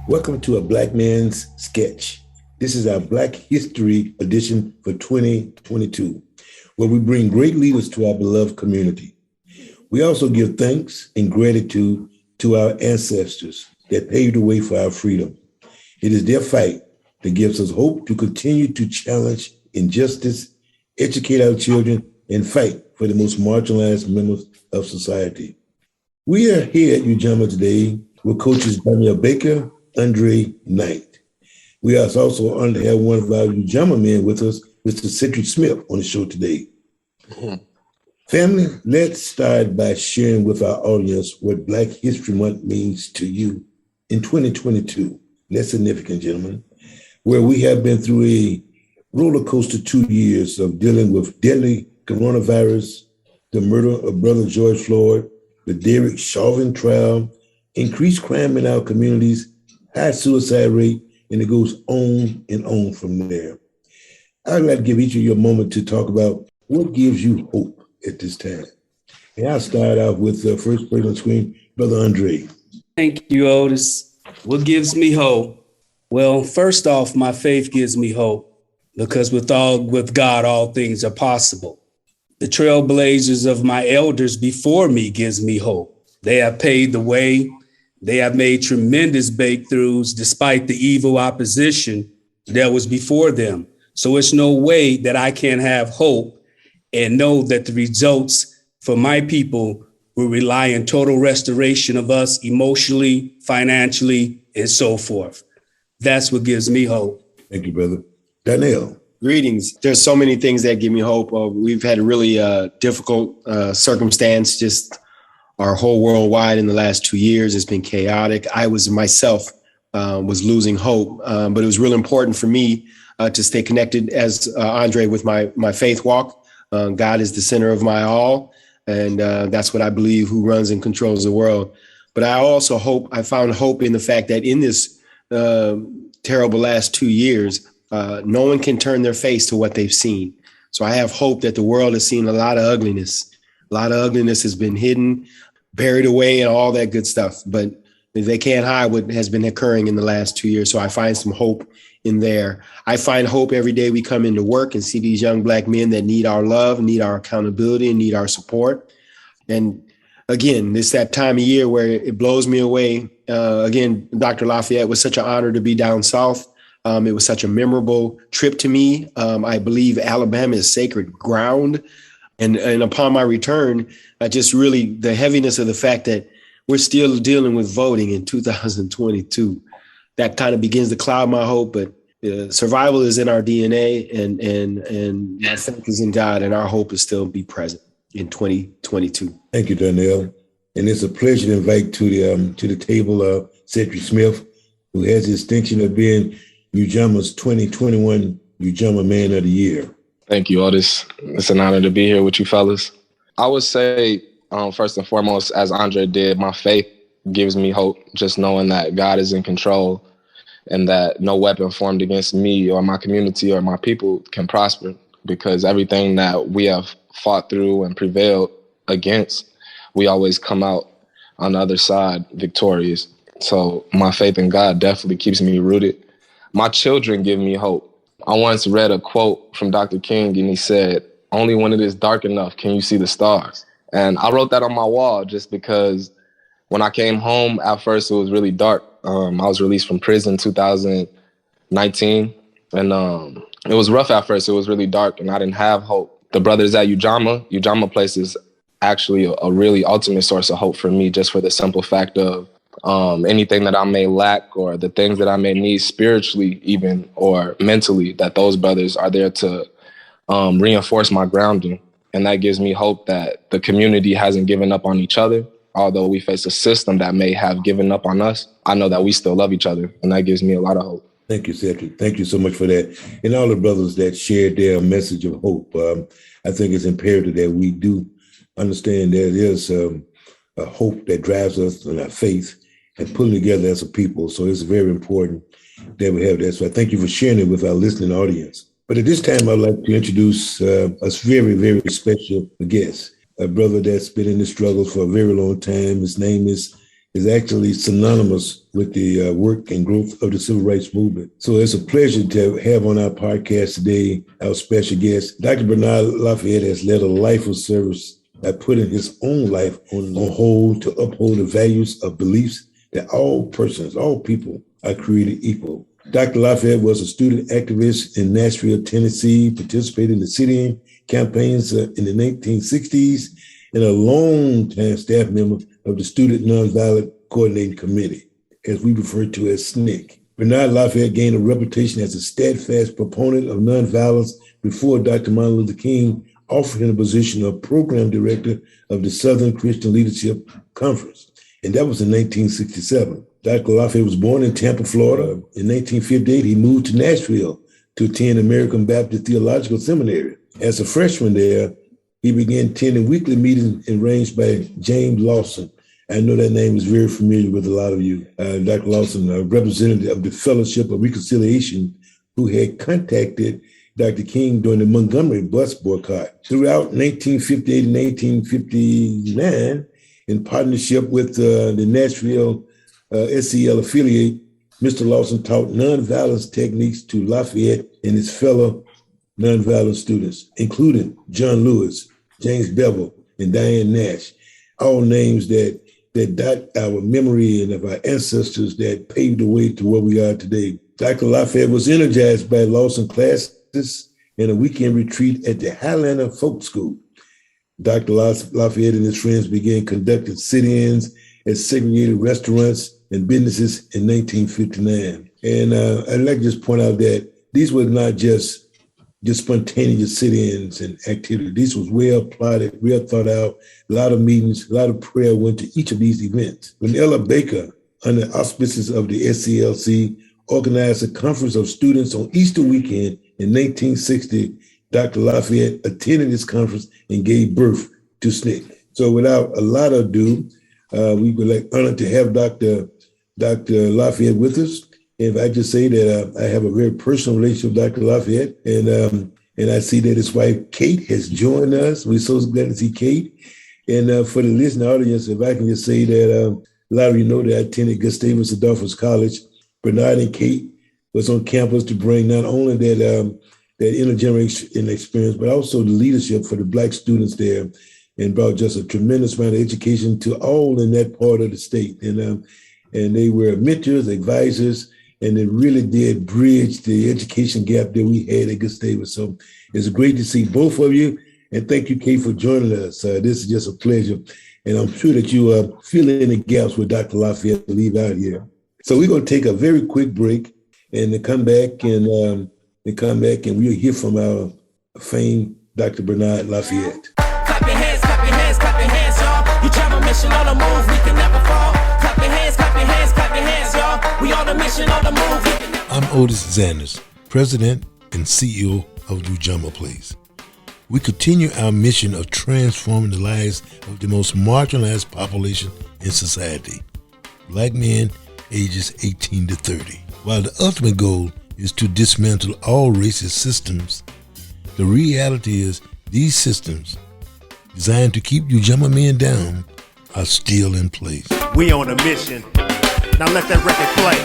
Welcome to a Black Man's Sketch. This is our Black History edition for 2022, where we bring great leaders to our beloved community. We also give thanks and gratitude to our ancestors that paved the way for our freedom. It is their fight that gives us hope to continue to challenge injustice, educate our children, and fight for the most marginalized members of society. We are here at Ujamaa today with coaches Darnell Baker, Andre Knight. We are also honored to have one of our Ujamaa men with us, Mr. Cedric Smith, on the show today. Family, let's start by sharing with our audience what Black History Month means to you in 2022. That's significant, gentlemen, where we have been through a roller coaster 2 years of dealing with deadly coronavirus, the murder of Brother George Floyd, the Derek Chauvin trial, increased crime in our communities, high suicide rate, and it goes on and on from there. I'd like to give each of you a moment to talk about what gives you hope at this time. And I'll start off with the first person on screen, Brother Andre. Thank you, Otis. What gives me hope? Well, first off, my faith gives me hope because with God, all things are possible. The trailblazers of my elders before me gives me hope. They have paved the way. They have made tremendous breakthroughs despite the evil opposition that was before them. So it's no way that I can't have hope and know that the results for my people will rely on total restoration of us emotionally, financially, and so forth. That's what gives me hope. Thank you, brother. Darnell. Greetings. There's so many things that give me hope. We've had a really difficult circumstance, just our whole worldwide in the last 2 years. It's been chaotic. I was myself was losing hope, but it was really important for me to stay connected as Andre with my faith walk. God is the center of my all, and that's what I believe, who runs and controls the world. But I found hope in the fact that in this terrible last 2 years, no one can turn their face to what they've seen. So I have hope that the world has seen a lot of ugliness. A lot of ugliness has been hidden, buried away, and all that good stuff. But they can't hide what has been occurring in the last 2 years. So I find some hope in there. I find hope every day we come into work and see these young Black men that need our love, need our accountability, and need our support. And again, it's that time of year where it blows me away. Again, Dr. Lafayette, was such an honor to be down south. It was such a memorable trip to me. I believe Alabama is sacred ground. And upon my return, just really the heaviness of the fact that we're still dealing with voting in 2022, that kind of begins to cloud my hope. But survival is in our DNA, and my faith is in God, and our hope is still be present in 2022. Thank you, Darnell. And it's a pleasure to invite to the table Cedric Smith, who has the distinction of being Ujama's 2021 Ujamaa Man of the Year. Thank you, Otis. It's an honor to be here with you fellas. I would say, first and foremost, as Andre did, my faith gives me hope, just knowing that God is in control and that no weapon formed against me or my community or my people can prosper, because everything that we have fought through and prevailed against, we always come out on the other side victorious. So my faith in God definitely keeps me rooted. My children give me hope. I once read a quote from Dr. King, and he said, "Only when it is dark enough can you see the stars." And I wrote that on my wall just because when I came home, at first it was really dark. I was released from prison in 2019, and it was rough at first. It was really dark, and I didn't have hope. The brothers at Ujamaa Place is actually a really ultimate source of hope for me, just for the simple fact of anything that I may lack or the things that I may need spiritually even or mentally, that those brothers are there to reinforce my grounding. And that gives me hope that the community hasn't given up on each other. Although we face a system that may have given up on us, I know that we still love each other, and that gives me a lot of hope. Thank you, Cedric. Thank you so much for that. And all the brothers that shared their message of hope. I think it's imperative that we do understand there is a hope that drives us in our faith and pulling together as a people. So it's very important that we have that. So I thank you for sharing it with our listening audience. But at this time, I'd like to introduce a very, very special guest, a brother that's been in the struggle for a very long time. His name is is actually synonymous with the work and growth of the civil rights movement. So it's a pleasure to have on our podcast today our special guest. Dr. Bernard Lafayette has led a life of service by putting his own life on hold to uphold the values of beliefs that all persons, all people are created equal. Dr. Lafayette was a student activist in Nashville, Tennessee, participated in the sit-in campaigns in the 1960s, and a long-time staff member of the Student Nonviolent Coordinating Committee, as we refer to as SNCC. Bernard Lafayette gained a reputation as a steadfast proponent of nonviolence before Dr. Martin Luther King offered him the position of program director of the Southern Christian Leadership Conference, and that was in 1967. Dr. Lafayette was born in Tampa, Florida. In 1958, he moved to Nashville to attend American Baptist Theological Seminary. As a freshman there, he began attending weekly meetings arranged by James Lawson. I know that name is very familiar with a lot of you. Dr. Lawson, a representative of the Fellowship of Reconciliation, who had contacted Dr. King during the Montgomery bus boycott. Throughout 1958 and 1959, in partnership with the Nashville SCL affiliate, Mr. Lawson taught nonviolence techniques to Lafayette and his fellow nonviolent students, including John Lewis, James Bevel, and Diane Nash, all names that dot our memory and of our ancestors that paved the way to where we are today. Dr. Lafayette was energized by Lawson classes and a weekend retreat at the Highlander Folk School. Dr. Lafayette and his friends began conducting sit-ins at segregated restaurants and businesses in 1959. And I'd like to just point out that these were not just spontaneous sit-ins and activities. This was well plotted, well thought out, a lot of meetings, a lot of prayer went to each of these events. When Ella Baker, under auspices of the SCLC, organized a conference of students on Easter weekend in 1960, Dr. Lafayette attended this conference and gave birth to SNCC. So without a lot of ado, we would honored to have Dr. Lafayette with us. And if I just say that I have a very personal relationship with Dr. Lafayette, and I see that his wife, Kate, has joined us. We're so glad to see Kate. And for the listening audience, if I can just say that a lot of you know that I attended Gustavus Adolphus College. Bernard and Kate was on campus to bring not only that intergenerational experience, but also the leadership for the Black students there, and brought just a tremendous amount of education to all in that part of the state. And they were mentors, advisors, and it really did bridge the education gap that we had at Gustavus. So it's great to see both of you. And thank you, Kate, for joining us. This is just a pleasure. And I'm sure that you are filling in the gaps with Dr. Lafayette to leave out here. So we're going to take a very quick break and then come back and we'll hear from our famed Dr. Bernard Lafayette. Clap your hands, y'all. Ujamaa mission on the move, we can never fall. Clap your hands, y'all. We on the mission on the move. I'm Otis Zanders, President and CEO of Ujamaa Place. We continue our mission of transforming the lives of the most marginalized population in society, Black men ages 18 to 30. While the ultimate goal is to dismantle all racist systems, the reality is these systems designed to keep Ujamaa men down are still in place. We on a mission. Now let that record play.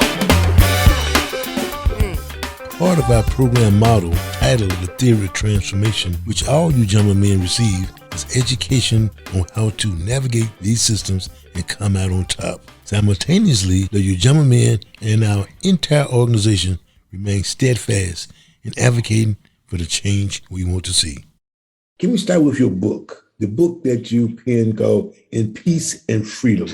Part of our program model, titled The Theory of Transformation, which all Ujamaa men receive, is education on how to navigate these systems and come out on top. Simultaneously, the Ujamaa men and our entire organization remain steadfast in advocating for the change we want to see. Can we start with your book? The book that you penned called In Peace and Freedom,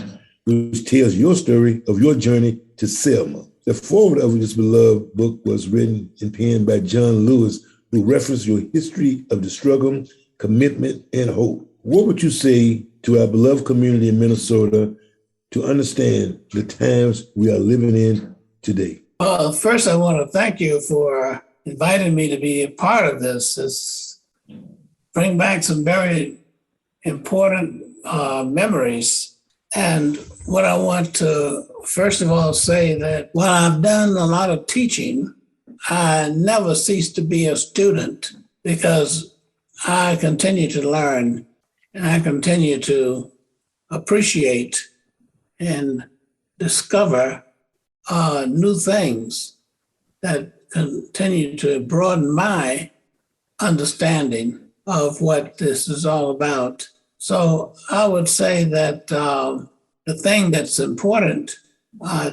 which tells your story of your journey to Selma. The foreword of this beloved book was written and penned by John Lewis, who referenced your history of the struggle, commitment, and hope. What would you say to our beloved community in Minnesota to understand the times we are living in today? First, I want to thank you for inviting me to be a part of this. It's bring back some very important memories. And what I want to, first of all, say that while I've done a lot of teaching, I never cease to be a student because I continue to learn and I continue to appreciate and discover new things that continue to broaden my understanding of what this is all about. So I would say that the thing that's important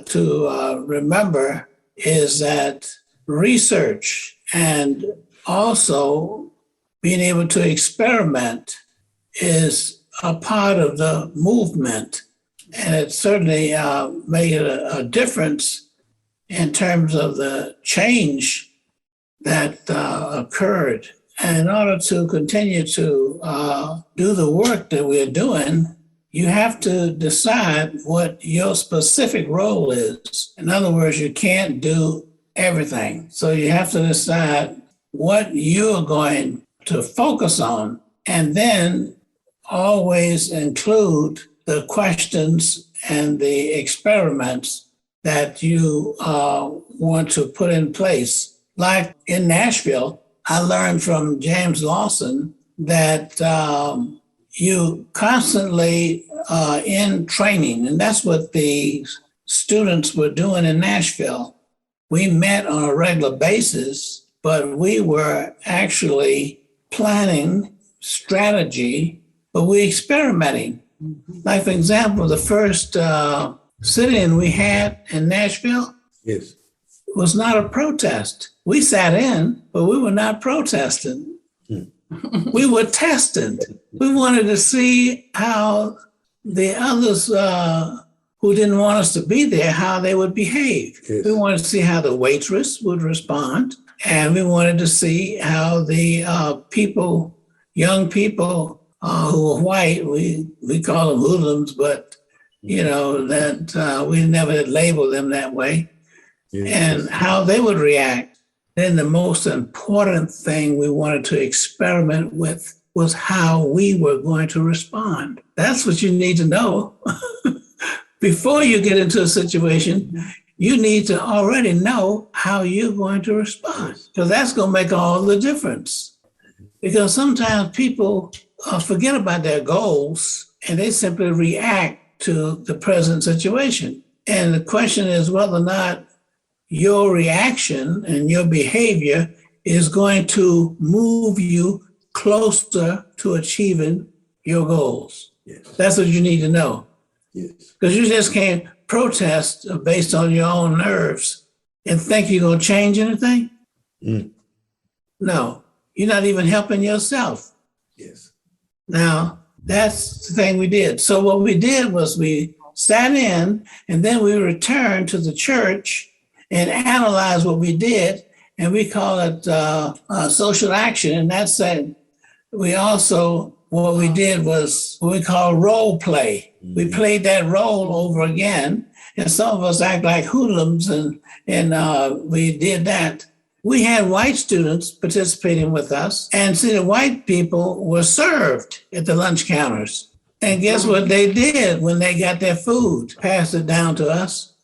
to remember is that research and also being able to experiment is a part of the movement. And it certainly made a difference in terms of the change that occurred. And in order to continue to do the work that we're doing, you have to decide what your specific role is. In other words, you can't do everything. So you have to decide what you're going to focus on, and then always include the questions and the experiments that you want to put in place. Like in Nashville, I learned from James Lawson that you constantly in training, and that's what the students were doing in Nashville. We met on a regular basis, but we were actually planning strategy, but we experimenting. Like, for example, the first sit-in we had in Nashville was not a protest. We sat in, but we were not protesting. We were testing. We wanted to see how the others who didn't want us to be there, how they would behave. We wanted to see how the waitress would respond. And we wanted to see how the people, young people who were white, we call them hoodlums, but you know, that we never labeled them that way, and how they would react. Then the most important thing we wanted to experiment with was how we were going to respond. That's what you need to know. Before you get into a situation, you need to already know how you're going to respond, because that's going to make all the difference. Because sometimes people forget about their goals and they simply react to the present situation. And the question is whether or not your reaction and your behavior is going to move you closer to achieving your goals. That's what you need to know. Because you just can't protest based on your own nerves and think you're going to change anything. No, you're not even helping yourself. Now, that's the thing we did. So what we did was we sat in, and then we returned to the church and analyzed what we did, and we call it social action. And that's said, we also, what we did was what we call role play. We played that role over again, and some of us act like hoodlums, and we did that. We had white students participating with us, and see, the white people were served at the lunch counters. And guess what they did when they got their food? Passed it down to us.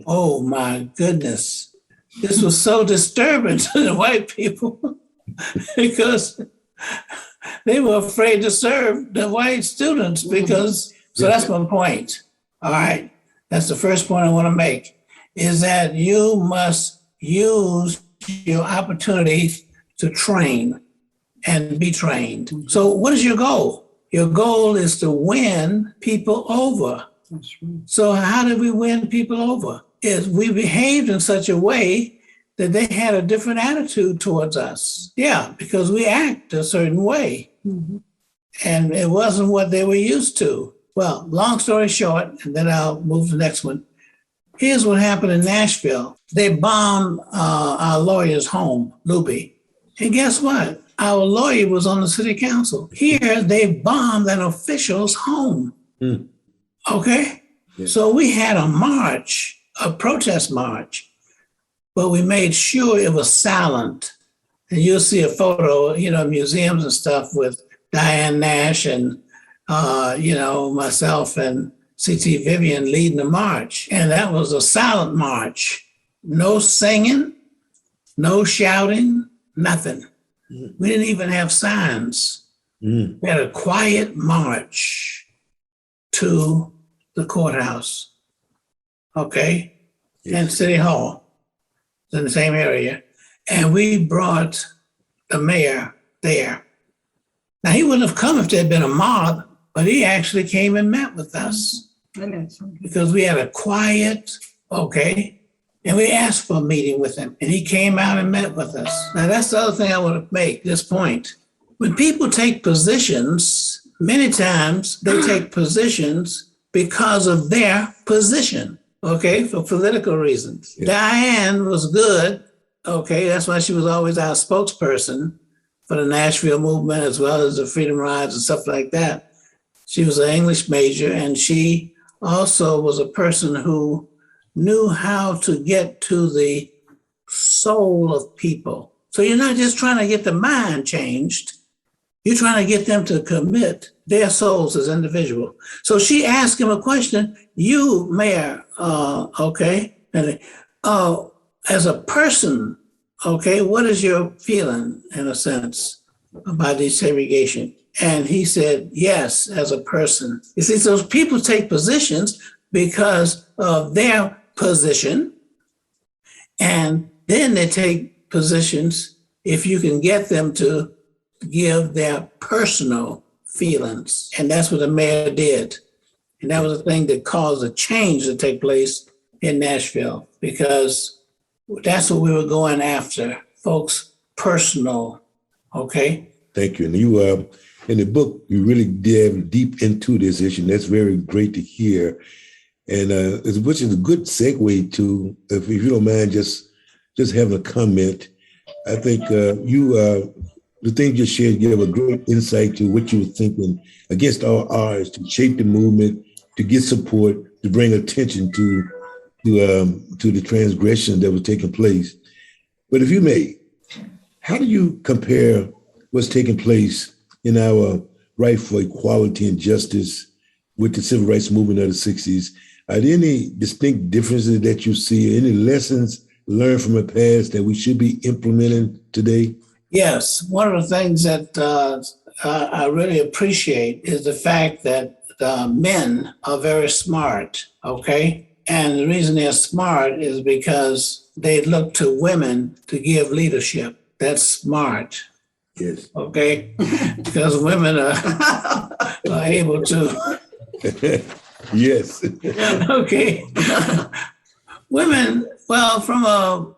Oh my goodness. This was so disturbing to the white people because they were afraid to serve the white students because, so that's my point. All right. That's the first point I want to make, is that you must use your opportunities to train and be trained. So what is your goal? Your goal is to win people over. So how did we win people over? Is we behaved in such a way that they had a different attitude towards us. Yeah, because we act a certain way. And it wasn't what they were used to. Well, long story short, and then I'll move to the next one. Here's what happened in Nashville. They bombed our lawyer's home, Luby. And guess what? Our lawyer was on the city council. Here, they bombed an official's home. Okay? So we had a march, a protest march, but we made sure it was silent. And you'll see a photo, you know, museums and stuff with Diane Nash and, you know, myself and C.T. Vivian leading the march. And that was a silent march. No singing, no shouting, nothing. We didn't even have signs. We had a quiet march to the courthouse, okay, Yes. and City Hall in the same area. And we brought the mayor there. Now, he wouldn't have come if there had been a mob, but he actually came and met with us because we had a quiet, okay, and we asked for a meeting with him, and he came out and met with us. Now, that's the other thing I want to make, this point. When people take positions, many times they take positions because of their position, okay, for political reasons. Yeah. Diane was good, okay, that's why she was always our spokesperson for the Nashville movement as well as the Freedom Rides and stuff like that. She was an English major, and she also was a person who knew how to get to the soul of people. So you're not just trying to get the mind changed, you're trying to get them to commit their souls as individuals. So she asked him a question, you, Mayor, okay, as a person, okay, what is your feeling, in a sense, about desegregation? And he said, yes, as a person. You see, so people take positions because of their position, and then they take positions if you can get them to give their personal feelings. And that's what the mayor did. And that was the thing that caused a change to take place in Nashville, because that's what we were going after, folks, personal, okay? Thank you. And you, in the book, you really dive deep into this issue, and that's very great to hear. And which is a good segue to, if you don't mind, just having a comment. I think the thing you shared give a great insight to what you were thinking against all odds, to shape the movement, to get support, to bring attention to the transgression that was taking place. But if you may, how do you compare what's taking place in our right for equality and justice with the civil rights movement of the 60s? Are there any distinct differences that you see, any lessons learned from the past that we should be implementing today? Yes, one of the things that I really appreciate is the fact that men are very smart, okay? And the reason they're smart is because they look to women to give leadership. That's smart. Yes. Okay? Because women are able to. Yes. Okay. Women, well, from a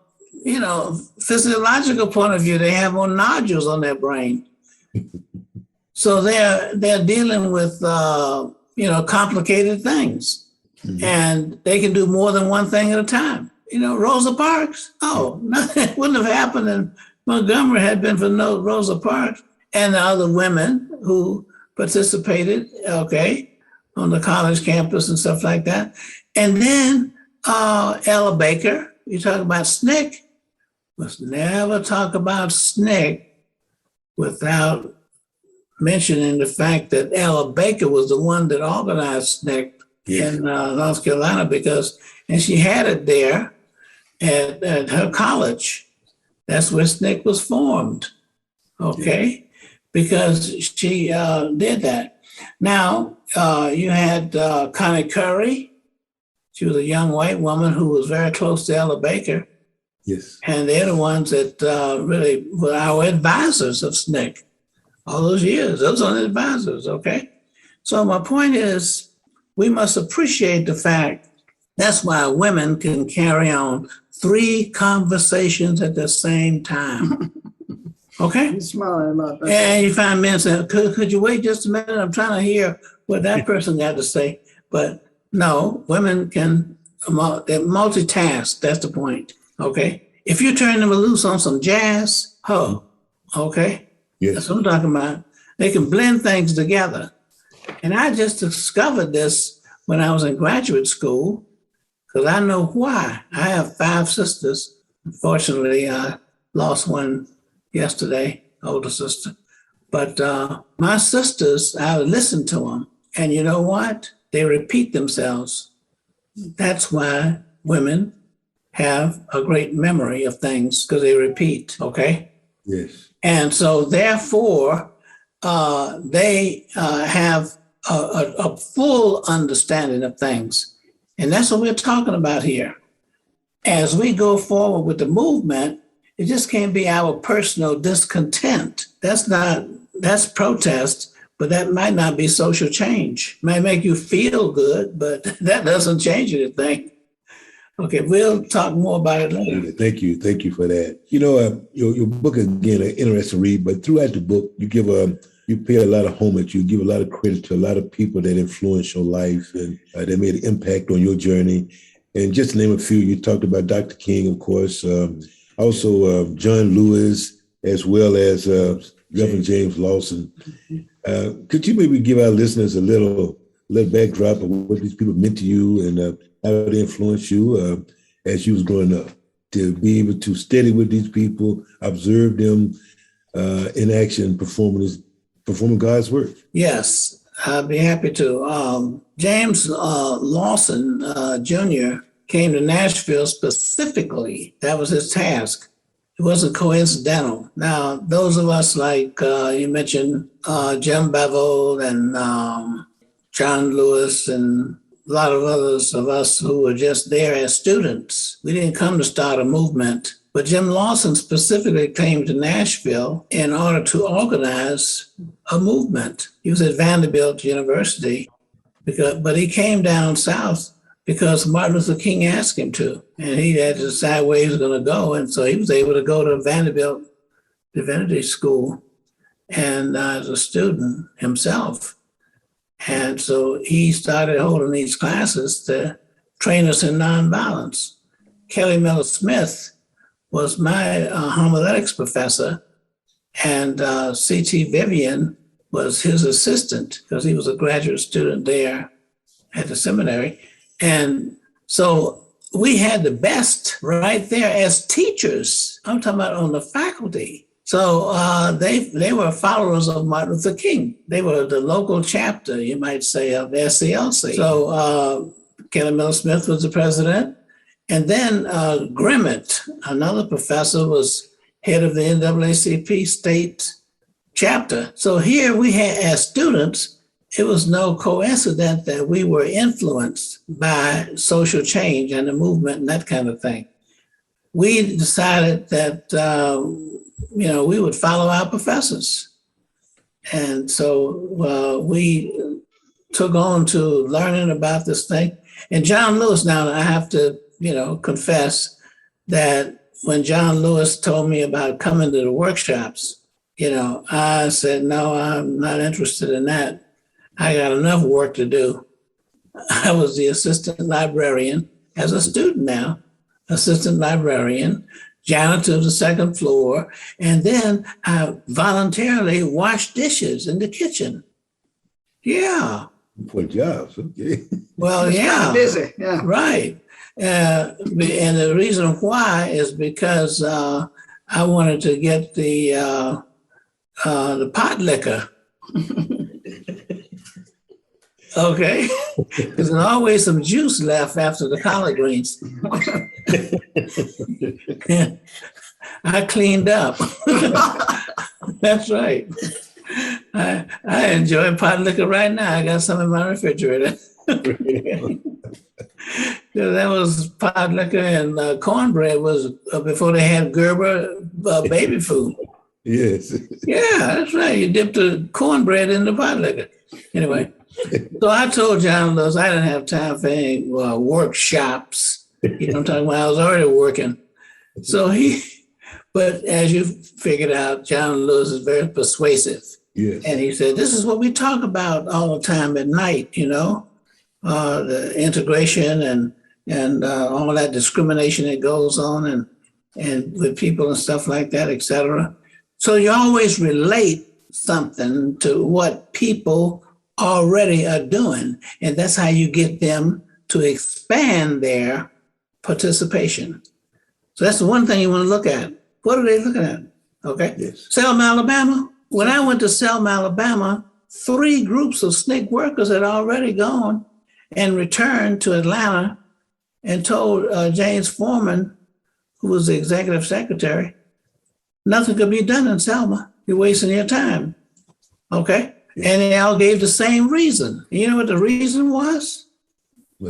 physiological point of view, they have more nodules on their brain. So they're dealing with complicated things. Mm-hmm. And they can do more than one thing at a time. Rosa Parks, nothing wouldn't have happened in Montgomery had been for no Rosa Parks and the other women who participated, okay, on the college campus and stuff like that. And then Ella Baker, you talk about SNCC, must never talk about SNCC without mentioning the fact that Ella Baker was the one that organized SNCC in North Carolina, and she had it there at her college. That's where SNCC was formed, okay? Because she did that. Now, you had Connie Curry. She was a young white woman who was very close to Ella Baker. Yes. And they're the ones that really were our advisors of SNCC all those years. Those are the advisors, okay? So my point is, we must appreciate the fact that's why women can carry on 3 conversations at the same time. Okay? He's smiling about that. And you find men saying, could you wait just a minute? I'm trying to hear what that person got to say. But no, women can multitask. That's the point. Okay? If you turn them loose on some jazz, okay? Yes. That's what I'm talking about. They can blend things together. And I just discovered this when I was in graduate school, because I know why. I have 5 sisters. Unfortunately, I lost one yesterday, older sister. But my sisters, I listen to them. And you know what? They repeat themselves. That's why women have a great memory of things, because they repeat, okay? Yes. And so therefore, they have a full understanding of things. And that's what we're talking about here. As we go forward with the movement, it just can't be our personal discontent. That's protest, but that might not be social change. It might make you feel good, but that doesn't change anything. Okay, we'll talk more about it later. Thank you for that. You know, your book is, again, an interesting read, but throughout the book, you pay a lot of homage. You give a lot of credit to a lot of people that influenced your life and that made an impact on your journey. And just to name a few, you talked about Dr. King, of course, also John Lewis, as well as Reverend James Lawson. Could you maybe give our listeners a little backdrop of what these people meant to you and how they influenced you as you was growing up, to be able to study with these people, observe them in action, performing God's work? Yes, I'd be happy to. James Lawson Jr. came to Nashville specifically. That was his task. It wasn't coincidental. Now, those of us like you mentioned, Jim Bevel and John Lewis and a lot of others of us who were just there as students. We didn't come to start a movement, but Jim Lawson specifically came to Nashville in order to organize a movement. He was at Vanderbilt University, but he came down south because Martin Luther King asked him to, and he had to decide where he was going to go. And so he was able to go to Vanderbilt Divinity School and as a student himself. And so he started holding these classes to train us in nonviolence. Kelly Miller Smith was my homiletics professor, and C.T. Vivian was his assistant because he was a graduate student there at the seminary. And so we had the best right there as teachers. I'm talking about on the faculty. So they were followers of Martin Luther King. They were the local chapter, you might say, of SCLC. So Kelly Miller Smith was the president. And then Grimmett, another professor, was head of the NAACP state chapter. So here we had, as students, it was no coincidence that we were influenced by social change and the movement and that kind of thing. We decided that we would follow our professors. And so we took on to learning about this thing. And John Lewis, now I have to, confess that when John Lewis told me about coming to the workshops, I said, no, I'm not interested in that. I got enough work to do. I was the assistant librarian as a student now, assistant librarian, janitor of the second floor, and then I voluntarily washed dishes in the kitchen. Yeah. For jobs, okay. Well, yeah. Busy, yeah. Right. And the reason why is because I wanted to get the pot liquor. Okay, there's always some juice left after the collard greens. I cleaned up. That's right. I enjoy pot liquor right now. I got some in my refrigerator. That was pot liquor, and cornbread was before they had Gerber baby food. Yes. Yeah, that's right. You dipped the cornbread in the pot liquor. Anyway. So I told John Lewis I didn't have time for any workshops. I'm talking about, I was already working. So but as you figured out, John Lewis is very persuasive. Yes. And he said, this is what we talk about all the time at night, the integration and all that discrimination that goes on and with people and stuff like that, et cetera. So you always relate something to what people already are doing. And that's how you get them to expand their participation. So that's the one thing you want to look at. What are they looking at? Okay. Yes. Selma, Alabama. When I went to Selma, Alabama, 3 groups of SNCC workers had already gone and returned to Atlanta and told James Foreman, who was the executive secretary, nothing could be done in Selma. You're wasting your time. Okay. And they all gave the same reason. You know what the reason was?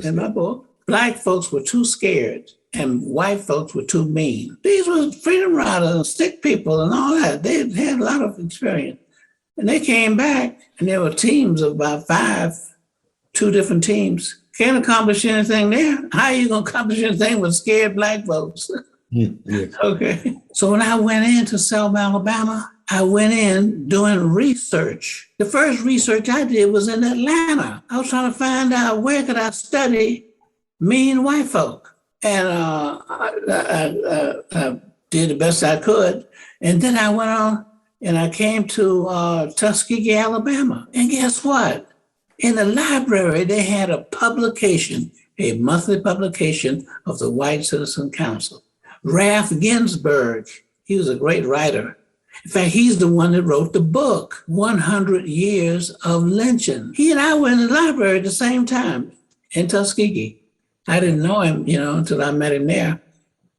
In my book, Black folks were too scared and white folks were too mean. These were freedom riders and stick people and all that. They had a lot of experience. And they came back and there were teams of about 2 different teams. Can't accomplish anything there. How are you going to accomplish anything with scared Black folks? Yes. Okay. So when I went into Selma, Alabama, I went in doing research. The first research I did was in Atlanta. I was trying to find out where could I study mean white folk. And I did the best I could. And then I went on and I came to Tuskegee, Alabama. And guess what? In the library, they had a publication, a monthly publication of the White Citizen Council. Ralph Ginsberg, he was a great writer. In fact, he's the one that wrote the book, 100 Years of Lynching. He and I were in the library at the same time in Tuskegee. I didn't know him, until I met him there.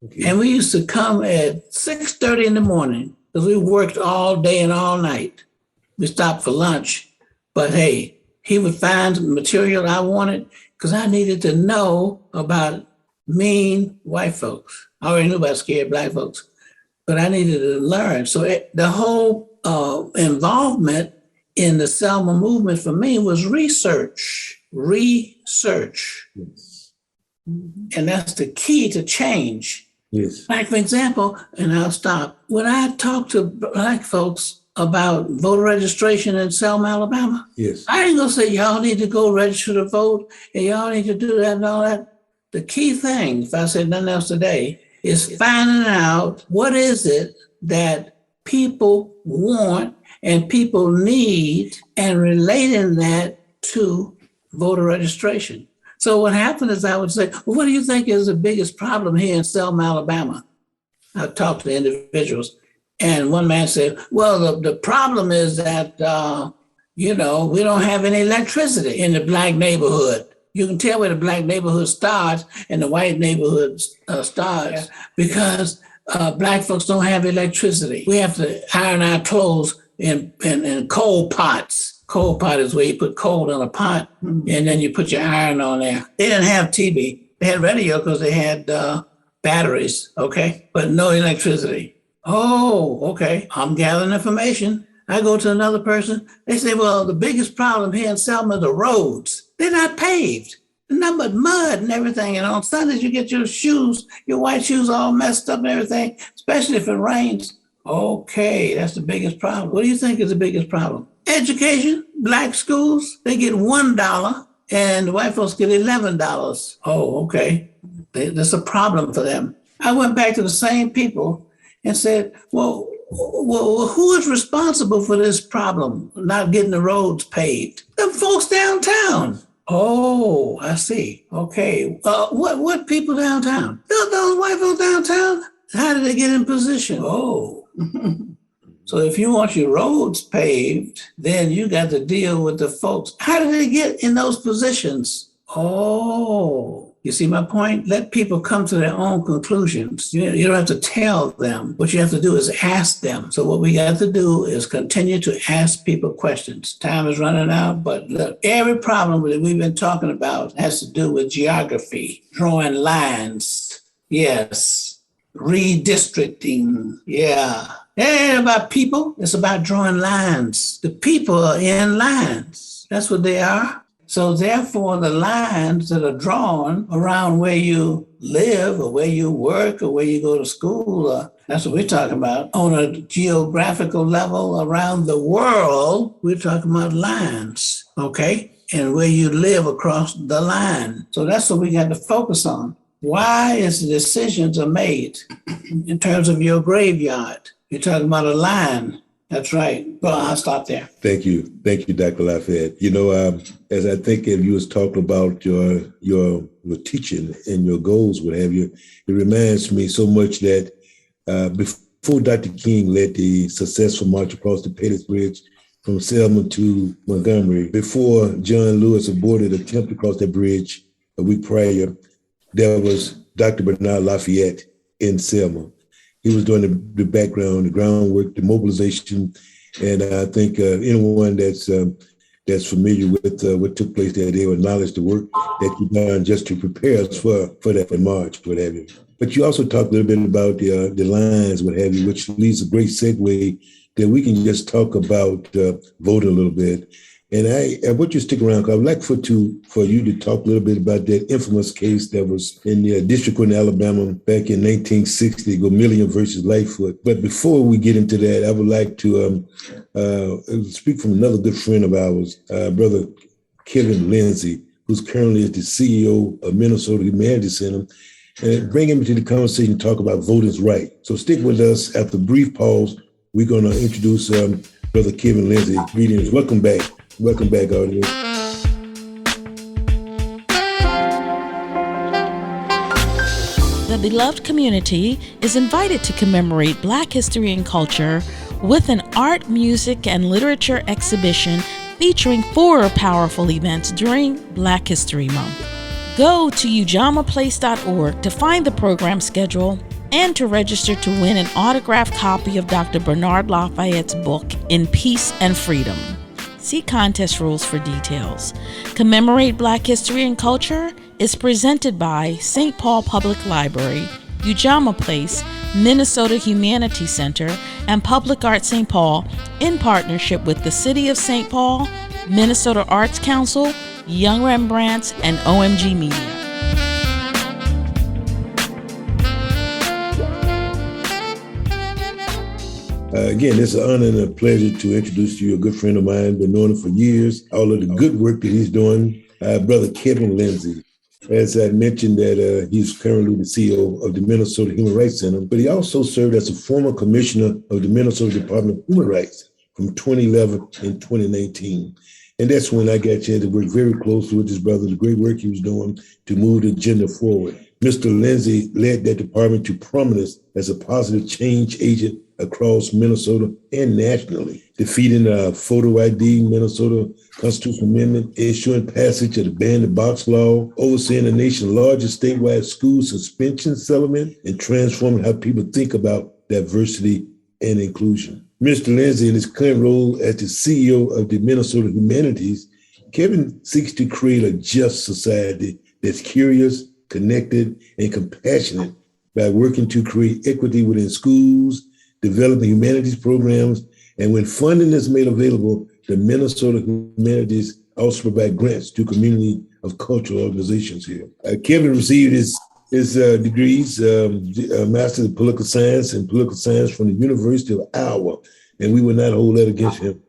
Okay. And we used to come at 6:30 in the morning because we worked all day and all night. We stopped for lunch, but hey, he would find material I wanted because I needed to know about mean white folks. I already knew about scared Black folks, but I needed to learn. So the whole involvement in the Selma movement for me was research. Yes. And that's the key to change. Yes. Like, for example, and I'll stop. When I talk to Black folks about voter registration in Selma, Alabama, yes, I ain't gonna say y'all need to go register to vote and y'all need to do that and all that. The key thing, if I said nothing else today, is finding out what is it that people want and people need and relating that to voter registration. So what happened is I would say, well, what do you think is the biggest problem here in Selma, Alabama? I talked to individuals and one man said, well, the problem is that, we don't have any electricity in the Black neighborhood. You can tell where the Black neighborhood starts and the white neighborhood starts because Black folks don't have electricity. We have to iron our clothes in coal pots. Coal pot is where you put coal in a pot and then you put your iron on there. They didn't have TV. They had radio because they had batteries, okay? But no electricity. Oh, okay. I'm gathering information. I go to another person. They say, well, the biggest problem here in Selma are the roads. They're not paved. Nothing but mud and everything. And on Sundays, you get your shoes, your white shoes all messed up and everything, especially if it rains. Okay, that's the biggest problem. What do you think is the biggest problem? Education. Black schools, they get $1 and the white folks get $11. Oh, okay. That's a problem for them. I went back to the same people and said, well, who is responsible for this problem, not getting the roads paved? The folks downtown. Oh, I see. Okay. What people downtown? Those white folks downtown? How did they get in position? Oh. So if you want your roads paved, then you got to deal with the folks. How did they get in those positions? Oh, you see my point? Let people come to their own conclusions. You don't have to tell them. What you have to do is ask them. So what we got to do is continue to ask people questions. Time is running out, but look, every problem that we've been talking about has to do with geography, drawing lines. Yes. Redistricting. Yeah. It ain't about people. It's about drawing lines. The people are in lines. That's what they are. So therefore, the lines that are drawn around where you live or where you work or where you go to school, that's what we're talking about. On a geographical level around the world, we're talking about lines, okay? And where you live across the line. So that's what we got to focus on. Why is the decisions are made in terms of your graveyard? You're talking about a line. That's right. Well, I'll stop there. Thank you. Thank you, Dr. Lafayette. As I think of you was talking about your teaching and your goals, what have you, it reminds me so much that before Dr. King led the successful march across the Pettus Bridge from Selma to Montgomery, before John Lewis aborted an attempt to cross that bridge a week prior, there was Dr. Bernard Lafayette in Selma. He was doing the background, the groundwork, the mobilization, And I think anyone that's familiar with what took place that day will acknowledge the work that you've done just to prepare us for that march, what have you. But you also talked a little bit about the lines, what have you, which leads a great segue that we can just talk about voting a little bit. And I want you to stick around, because I would like for you to talk a little bit about that infamous case that was in the district court in Alabama back in 1960, Gomillion versus Lightfoot. But before we get into that, I would like to speak from another good friend of ours, Brother Kevin Lindsey, who's currently is the CEO of Minnesota Humanities Center, and bring him into the conversation and talk about voting's right. So stick with us. After a brief pause, we're going to introduce Brother Kevin Lindsey. Greetings. Welcome back. Welcome back, audience. The beloved community is invited to commemorate Black history and culture with an art, music, and literature exhibition featuring 4 powerful events during Black History Month. Go to ujamaaplace.org to find the program schedule and to register to win an autographed copy of Dr. Bernard Lafayette's book, In Peace and Freedom. See contest rules for details. Commemorate Black History and Culture is presented by St. Paul Public Library, Ujamaa Place, Minnesota Humanities Center, and Public Art St. Paul in partnership with the City of St. Paul, Minnesota Arts Council, Young Rembrandts, and OMG Media. Again, it's an honor and a pleasure to introduce to you a good friend of mine. Been knowing him for years. All of the good work that he's doing. Brother Kevin Lindsey. As I mentioned, that he's currently the CEO of the Minnesota Human Rights Center, but he also served as a former commissioner of the Minnesota Department of Human Rights from 2011 and 2019. And that's when I got a chance to work very closely with his brother, the great work he was doing to move the agenda forward. Mr. Lindsey led that department to prominence as a positive change agent across Minnesota and nationally, defeating photo ID, Minnesota Constitutional Amendment, issuing passage of the ban-the-box law, overseeing the nation's largest statewide school suspension settlement, and transforming how people think about diversity and inclusion. Mr. Lindsey, in his current role as the CEO of the Minnesota Humanities, Kevin seeks to create a just society that's curious, connected, and compassionate by working to create equity within schools, developing humanities programs, and when funding is made available, the Minnesota Humanities also provide grants to community of cultural organizations here. Kevin received his degrees, Master of Political Science and Political Science from the University of Iowa, and we would not hold that against him.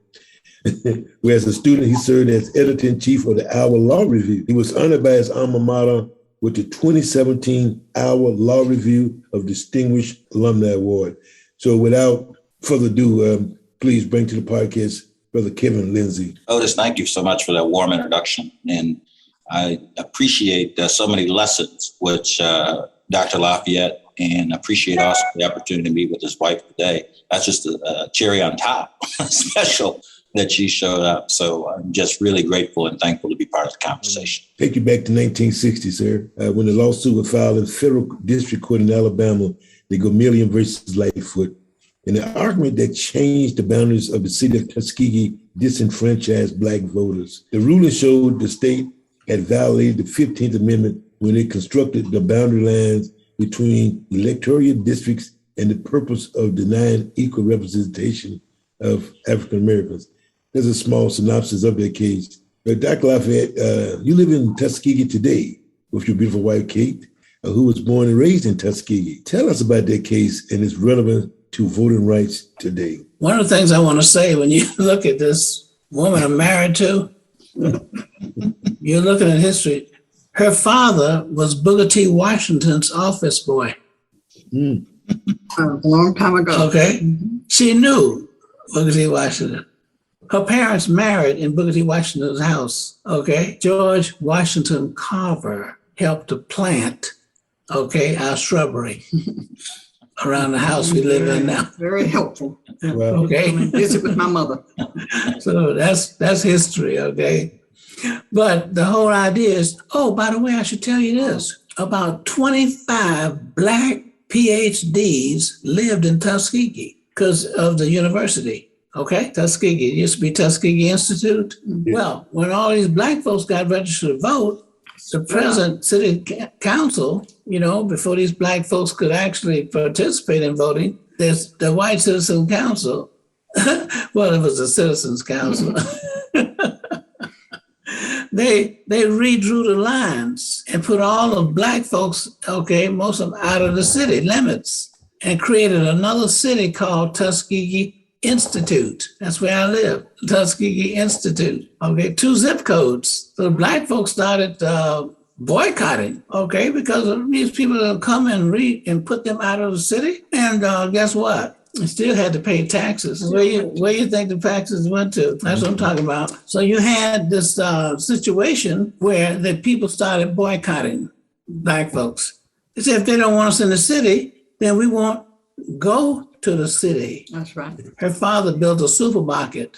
Whereas a student, he served as editor-in-chief of the Iowa Law Review. He was honored by his alma mater with the 2017 Iowa Law Review of Distinguished Alumni Award. So without further ado, please bring to the podcast Brother Kevin Lindsey. Otis, thank you so much for that warm introduction. And I appreciate so many lessons which Dr. Lafayette, and appreciate also the opportunity to meet with his wife today. That's just a cherry on top, special that she showed up. So I'm just really grateful and thankful to be part of the conversation. Take you back to 1960, sir, when the lawsuit was filed in federal district court in Alabama, the Gomillion versus Lightfoot, and the argument that changed the boundaries of the city of Tuskegee disenfranchised Black voters. The ruling showed the state had violated the 15th Amendment when it constructed the boundary lines between electoral districts and the purpose of denying equal representation of African Americans. There's a small synopsis of that case. But Dr. Lafayette, you live in Tuskegee today with your beautiful wife, Kate, who was born and raised in Tuskegee. Tell us about that case and its relevance to voting rights today. One of the things I want to say, when you look at this woman I'm married to, you're looking at history. Her father was Booker T. Washington's office boy. A long time ago. Okay. Mm-hmm. She knew Booker T. Washington. Her parents married in Booker T. Washington's house. Okay. George Washington Carver helped to plant, our shrubbery around the house we live in now. Very helpful. Wow. Okay. Visit with my mother. So that's history, okay? But the whole idea is, by the way, I should tell you this. About 25 Black PhDs lived in Tuskegee because of the university. Okay, Tuskegee. It used to be Tuskegee Institute. Yeah. Well, when all these black folks got registered to vote, the present city council, before these black folks could actually participate in voting, there's the white citizen council. Well, it was a citizens council. They redrew the lines and put all of black folks, most of them out of the city limits, and created another city called Tuskegee Institute. That's where I live, Tuskegee Institute. 2 zip codes. So the black folks started boycotting, because of these people that come and read and put them out of the city. And guess what? They still had to pay taxes. Where you think the taxes went to? That's what I'm talking about. So you had this situation where the people started boycotting black folks. They said, if they don't want us in the city, then we won't go to the city. That's right. Her father built a supermarket.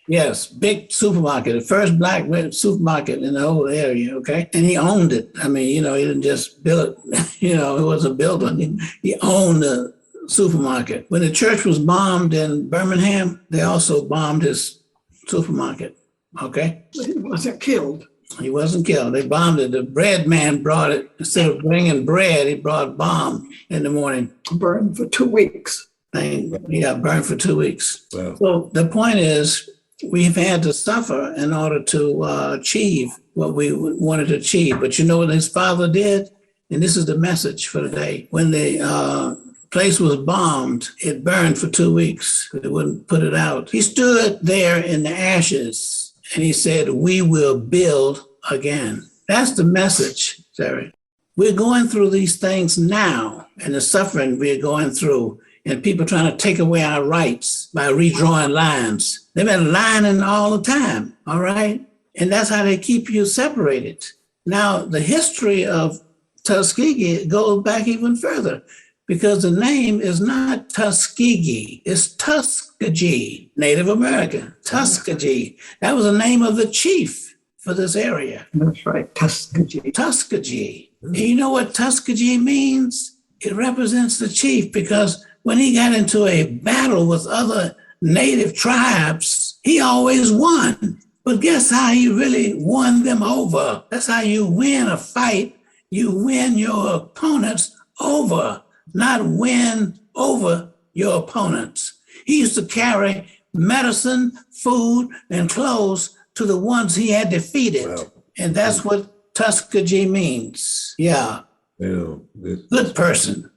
Yes, big supermarket, the first black supermarket in the whole area, And he owned it. I mean, he didn't just build it, it was a building. He owned the supermarket. When the church was bombed in Birmingham, they also bombed his supermarket, He wasn't killed. He wasn't killed. They bombed it. The bread man brought it. Instead of bringing bread, he brought bomb in the morning. Burned for 2 weeks. Burned for 2 weeks. Wow. So the point is, we've had to suffer in order to achieve what we wanted to achieve. But you know what his father did? And this is the message for today. When the place was bombed, it burned for 2 weeks. They wouldn't put it out. He stood there in the ashes and he said, we will build again. That's the message, Terry. We're going through these things now and the suffering we're going through, and people trying to take away our rights by redrawing lines. They've been lining all the time, all right? And that's how they keep you separated. Now, the history of Tuskegee goes back even further, because the name is not Tuskegee, it's Tuskegee, Native American, Tuskegee. That was the name of the chief for this area. That's right, Tuskegee. Tuskegee. And you know what Tuskegee means? It represents the chief, because when he got into a battle with other native tribes, he always won. But guess how he really won them over? That's how you win a fight. You win your opponents over, not win over your opponents. He used to carry medicine, food, and clothes to the ones he had defeated. Wow. And that's what Tuskegee means. Yeah. Good person.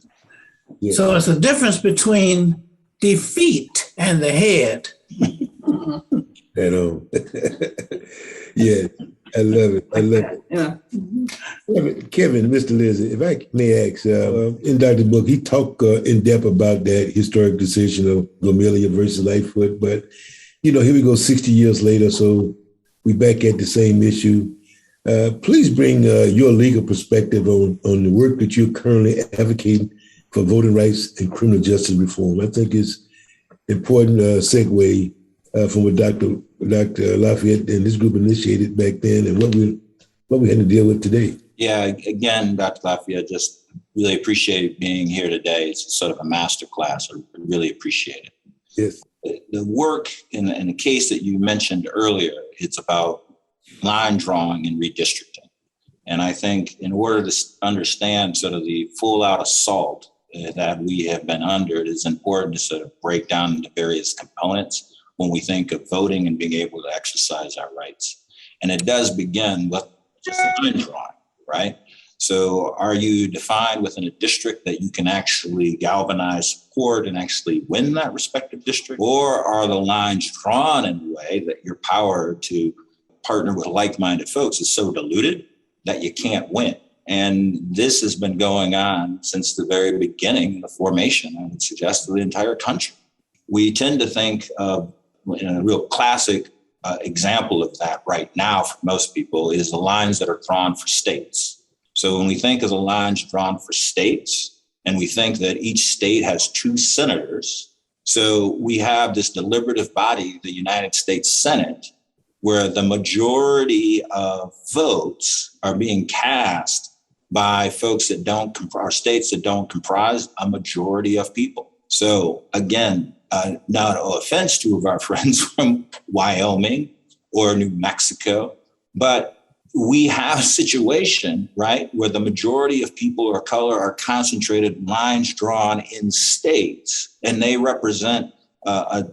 Yeah. So it's a difference between defeat and the head. Yeah, I love it. Yeah. Kevin, Mr. Lindsey, if I may ask, in Dr. Book, he talked in depth about that historic decision of Gomelia versus Lightfoot, but here we go 60 years later, so we back at the same issue. Please bring your legal perspective on the work that you're currently advocating for voting rights and criminal justice reform. I think it's important segue from what Dr. Lafayette and this group initiated back then and what we had to deal with today. Yeah, again, Dr. Lafayette, just really appreciate being here today. It's sort of a master class. I really appreciate it. Yes. The work in the case that you mentioned earlier, it's about line drawing and redistricting. And I think in order to understand sort of the full out assault that we have been under, it is important to sort of break down into various components when we think of voting and being able to exercise our rights. And it does begin with just line drawing, right? So are you defined within a district that you can actually galvanize support and actually win that respective district? Or are the lines drawn in a way that your power to partner with like-minded folks is so diluted that you can't win? And this has been going on since the very beginning, the formation, I would suggest, of the entire country. We tend to think of, a real classic example of that right now for most people is the lines that are drawn for states. So when we think of the lines drawn for states, and we think that each state has 2 senators, so we have this deliberative body, the United States Senate, where the majority of votes are being cast by folks that don't comprise, states that don't comprise a majority of people. So again, no offense to of our friends from Wyoming or New Mexico, but we have a situation, right, where the majority of people of color are concentrated, lines drawn in states, and they represent a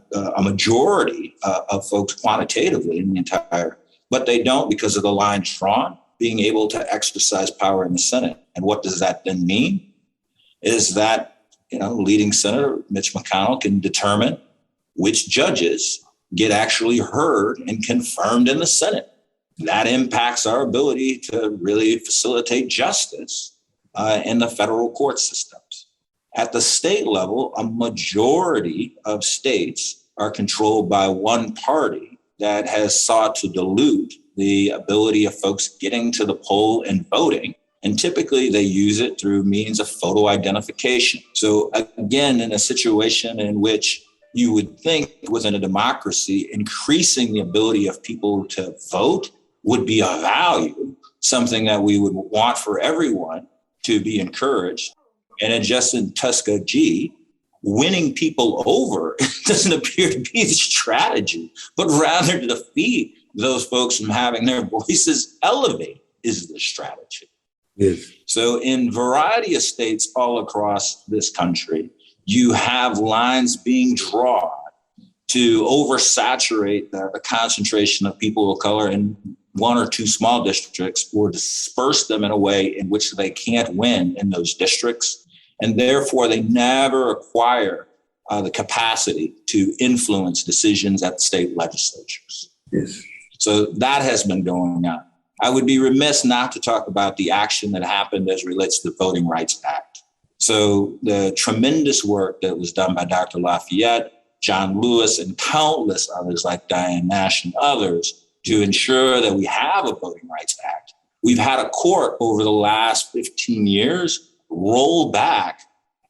majority of folks quantitatively in the entire, but they don't, because of the lines drawn, being able to exercise power in the Senate. And what does that then mean? Is that, leading Senator Mitch McConnell can determine which judges get actually heard and confirmed in the Senate. That impacts our ability to really facilitate justice in the federal court systems. At the state level, a majority of states are controlled by one party that has sought to dilute the ability of folks getting to the poll and voting. And typically they use it through means of photo identification. So again, in a situation in which you would think within a democracy, increasing the ability of people to vote would be a value, something that we would want for everyone to be encouraged. And in Justin Tuskegee, winning people over doesn't appear to be the strategy, but rather to defeat those folks from having their voices elevated is the strategy. Yes. So in a variety of states all across this country, you have lines being drawn to oversaturate the concentration of people of color in one or two small districts, or disperse them in a way in which they can't win in those districts. And therefore, they never acquire the capacity to influence decisions at state legislatures. Yes. So that has been going on. I would be remiss not to talk about the action that happened as relates to the Voting Rights Act. So the tremendous work that was done by Dr. Lafayette, John Lewis, and countless others like Diane Nash and others to ensure that we have a Voting Rights Act. We've had a court over the last 15 years roll back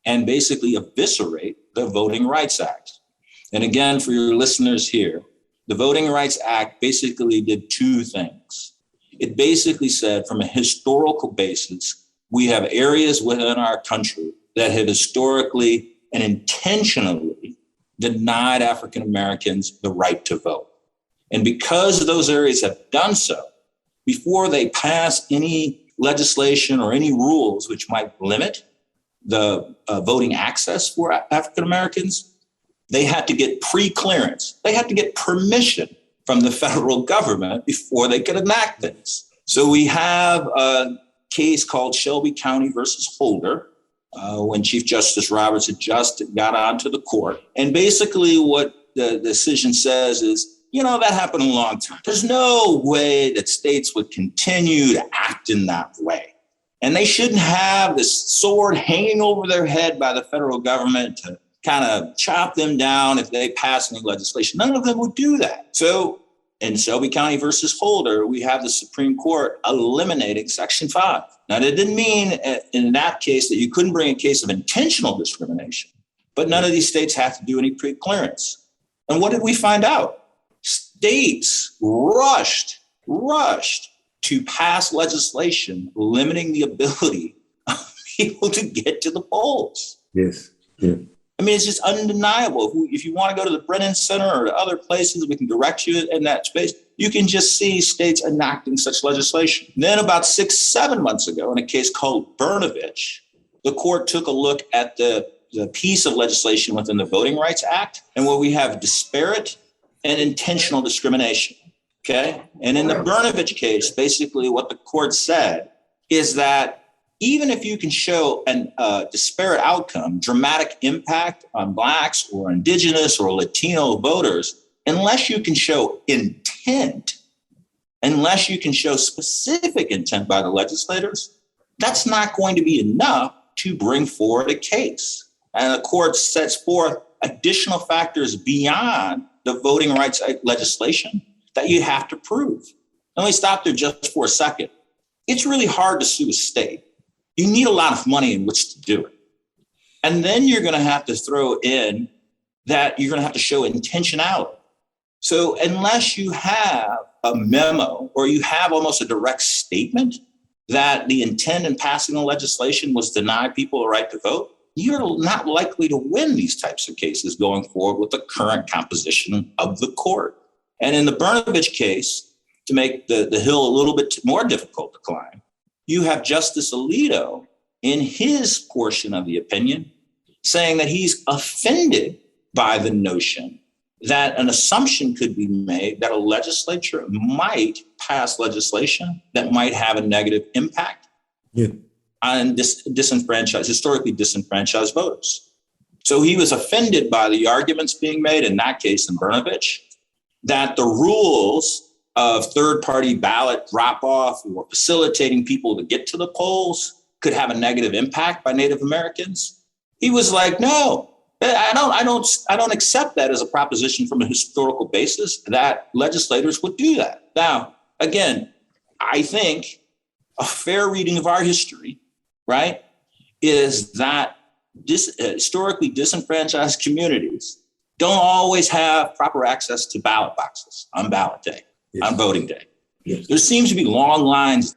and basically eviscerate the Voting Rights Act. And again, for your listeners here, the Voting Rights Act basically did two things. It basically said, from a historical basis, we have areas within our country that have historically and intentionally denied African Americans the right to vote. And because those areas have done so, before they pass any legislation or any rules which might limit the voting access for African Americans, they had to get pre-clearance. They had to get permission from the federal government before they could enact things. So we have a case called Shelby County versus Holder, when Chief Justice Roberts had just got onto the court. And basically what the decision says is, that happened a long time. There's no way that states would continue to act in that way. And they shouldn't have this sword hanging over their head by the federal government to kind of chop them down if they pass any legislation. None of them would do that. So in Shelby County versus Holder, we have the Supreme Court eliminating Section 5. Now, that didn't mean in that case that you couldn't bring a case of intentional discrimination, but none of these states have to do any pre-clearance. And what did we find out? States rushed to pass legislation limiting the ability of people to get to the polls. Yes. Yeah. I mean, it's just undeniable. If you want to go to the Brennan Center or other places, we can direct you in that space. You can just see states enacting such legislation. Then about 6-7 months ago, in a case called Brnovich, the court took a look at the piece of legislation within the Voting Rights Act, and where we have disparate and intentional discrimination, okay? And in the Brnovich case, basically what the court said is that even if you can show a disparate outcome, dramatic impact on Blacks or Indigenous or Latino voters, unless you can show intent, unless you can show specific intent by the legislators, that's not going to be enough to bring forward a case. And the court sets forth additional factors beyond the voting rights legislation that you have to prove. Let me stop there just for a second. It's really hard to sue a state. You need a lot of money in which to do it. And then you're going to have to throw in that you're going to have to show intentionality. So unless you have a memo or you have almost a direct statement that the intent in passing the legislation was deny people a right to vote, you're not likely to win these types of cases going forward with the current composition of the court. And in the Brnovich case, to make the hill a little bit more difficult to climb, you have Justice Alito in his portion of the opinion saying that he's offended by the notion that an assumption could be made that a legislature might pass legislation that might have a negative impact on historically disenfranchised voters. So he was offended by the arguments being made in that case in Brnovich that the rules of third-party ballot drop-off or facilitating people to get to the polls could have a negative impact by Native Americans. He was like, no, I don't accept that as a proposition from a historical basis that legislators would do that. Now, again, I think a fair reading of our history, right, is that historically disenfranchised communities don't always have proper access to ballot boxes on ballot day, on voting day. Yes. There seems to be long lines.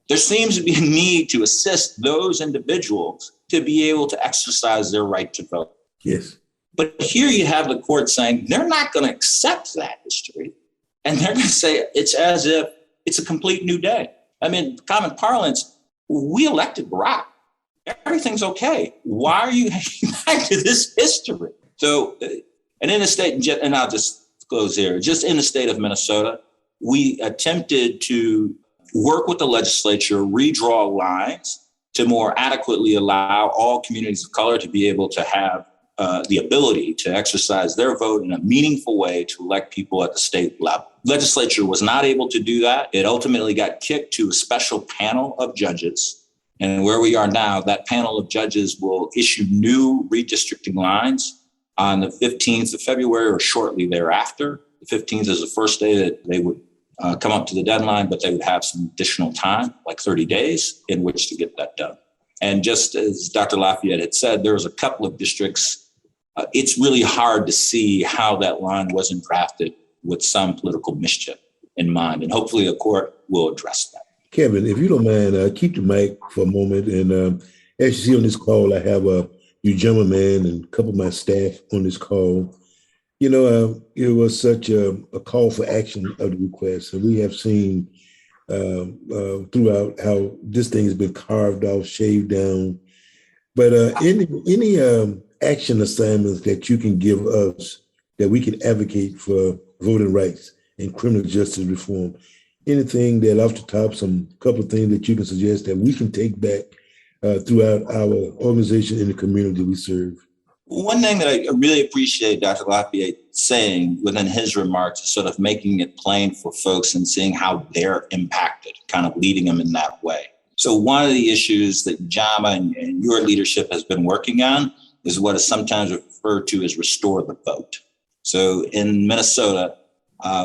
There seems to be a need to assist those individuals to be able to exercise their right to vote. Yes. But here you have the court saying they're not going to accept that history. And they're going to say it's as if it's a complete new day. I mean, common parlance, we elected Barack. Everything's okay. Why are you heading back to this history? So, and in the state, and I'll just close here, just in the state of Minnesota, we attempted to work with the legislature, redraw lines to more adequately allow all communities of color to be able to have the ability to exercise their vote in a meaningful way to elect people at the state level. Legislature was not able to do that. It ultimately got kicked to a special panel of judges. And where we are now, that panel of judges will issue new redistricting lines on the 15th of February or shortly thereafter. The 15th is the first day that they would come up to the deadline, but they would have some additional time, like 30 days, in which to get that done. And just as Dr. Lafayette had said, there was a couple of districts. It's really hard to see how that line wasn't drafted with some political mischief in mind. And hopefully a court will address that. Kevin, if you don't mind, keep the mic for a moment. And as you see on this call, I have a Ujamaa man and a couple of my staff on this call. You know, it was such a call for action of the request. And we have seen throughout how this thing has been carved off, shaved down. But any action assignments that you can give us that we can advocate for voting rights and criminal justice reform, anything that off the top, some couple of things that you can suggest that we can take back throughout our organization and the community we serve? One thing that I really appreciate Dr. Lafayette saying within his remarks is sort of making it plain for folks and seeing how they're impacted, kind of leading them in that way. So one of the issues that Ujamaa and your leadership has been working on is what is sometimes referred to as restore the vote. So in Minnesota,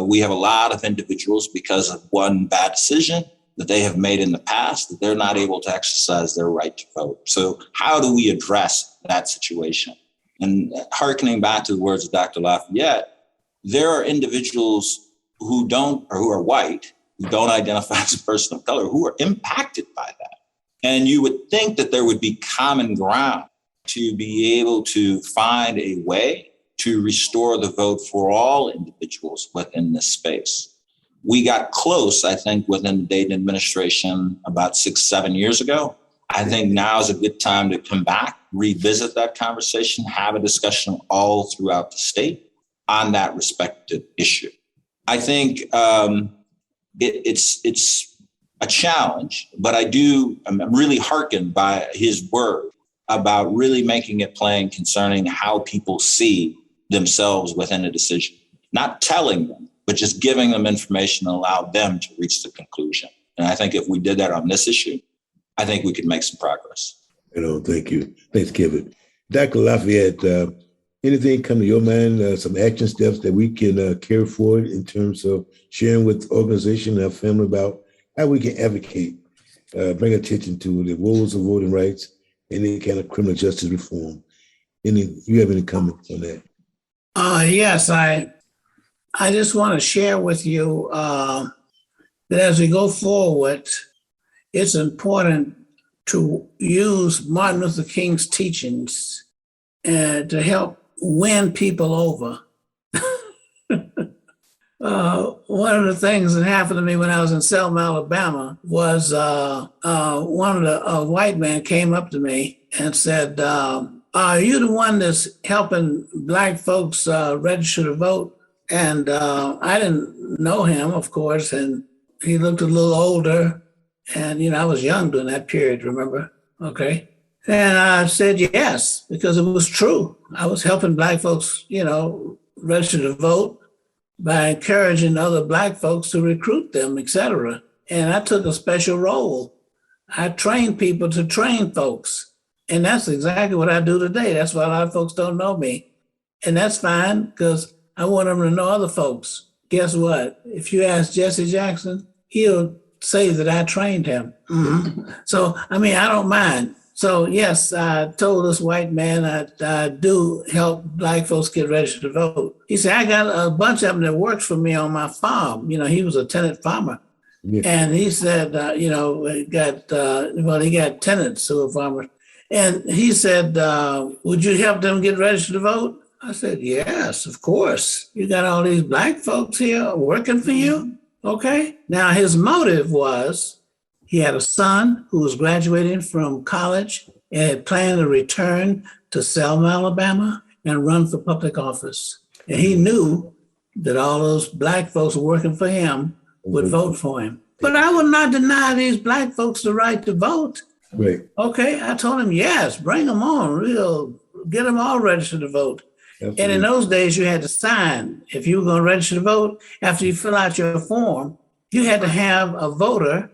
we have a lot of individuals because of one bad decision that they have made in the past that they're not able to exercise their right to vote. So how do we address that situation? And hearkening back to the words of Dr. Lafayette, there are individuals who don't, or who are white, who don't identify as a person of color, who are impacted by that. And you would think that there would be common ground to be able to find a way to restore the vote for all individuals within this space. We got close, I think, within the Dayton administration about 6-7 years ago. I think now is a good time to come back, revisit that conversation, have a discussion all throughout the state on that respective issue. I think it's a challenge, but I'm really hearkened by his word about really making it plain concerning how people see themselves within a decision, not telling them, but just giving them information and allow them to reach the conclusion. And I think if we did that on this issue, I think we could make some progress. Thank you. Thanks, Kevin. Dr. Lafayette, anything come to your mind, some action steps that we can carry forward in terms of sharing with the organization and our family about how we can advocate, bring attention to the woes of voting rights, any kind of criminal justice reform? You have any comments on that? Yes, I just want to share with you that as we go forward, it's important to use Martin Luther King's teachings to help win people over. One of the things that happened to me when I was in Selma, Alabama, was a white man came up to me and said, "Are you the one that's helping Black folks register to vote?" And I didn't know him, of course, and he looked a little older. And, I was young during that period, remember? Okay. And I said yes, because it was true. I was helping Black folks, register to vote by encouraging other Black folks to recruit them, et cetera. And I took a special role. I trained people to train folks. And that's exactly what I do today. That's why a lot of folks don't know me. And that's fine, because I want them to know other folks. Guess what? If you ask Jesse Jackson, he'll say that I trained him. Mm-hmm. So, I don't mind. So, yes, I told this white man I do help Black folks get registered to vote. He said, I got a bunch of them that works for me on my farm. He was a tenant farmer. Yeah. And he said, he got tenants who are farmers. And he said, would you help them get registered to vote? I said, yes, of course. You got all these Black folks here working for you? Okay. Now, his motive was he had a son who was graduating from college and had planned to return to Selma, Alabama, and run for public office. And he knew that all those Black folks working for him would vote for him. But I would not deny these Black folks the right to vote. Right. Okay. I told him, yes, bring them on. We'll get them all registered to vote. Absolutely. And in those days, you had to sign. If you were going to register to vote, after you fill out your form, you had to have a voter,